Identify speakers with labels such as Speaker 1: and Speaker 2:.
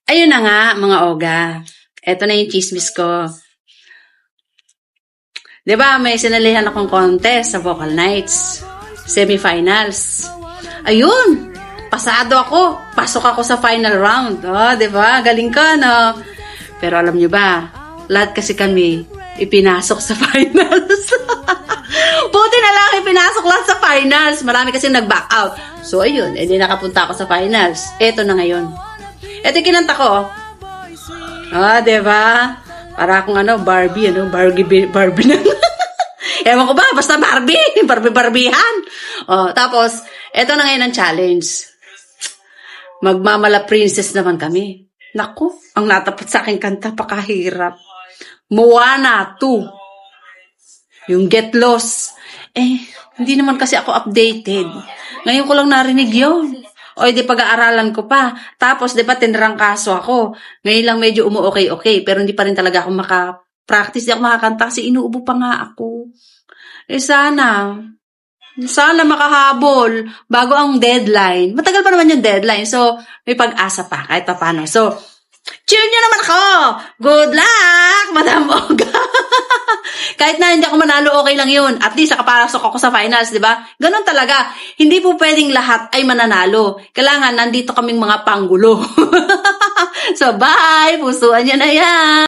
Speaker 1: Ayun na nga, mga oga. Eto na yung chismis ko. 'Di ba, may sinalihan akong contest sa Vocal Nights. Semifinals. Ayun! Pasado ako. Pasok ako sa final round. Oh, 'di ba? Galing ka, no? Pero alam nyo ba, lahat kasi kami ipinasok sa finals. Buti na lang ipinasok lahat sa finals. Marami kasi nag-back out. So, ayun. Hindi nakapunta ako sa finals. Eto na ngayon. Eto yung kinanta ko. Ah, diba? Para akong Barbie, Barbie na. Ewan ko ba, basta Barbie. Barbie-Barbihan. Oh, tapos, eto na ngayon ang challenge. Magmamala princess naman kami. Naku, ang natapat sa akin kanta, pakahirap. Moana 2. Yung Get Lost. Hindi naman kasi ako updated. Ngayon ko lang narinig yun. O, di pag-aaralan ko pa. Tapos, di ba, tinrangkaso ako. Ngayon lang medyo umu-okay. Pero hindi pa rin talaga ako makapractice. Di ako makakanta kasi inuubo pa nga ako. Sana makahabol bago ang deadline. Matagal pa naman yung deadline. So, may pag-asa pa kahit pa paano. So, cheer nyo naman ako! Good luck, Madam Oga! Kahit na hindi ako manalo, okay lang yun. At least, nakapasok ako sa finals, di ba? Ganon talaga. Hindi po pwedeng lahat ay mananalo. Kailangan, nandito kaming mga panggulo. So, bye! Pusuan nyo na yan!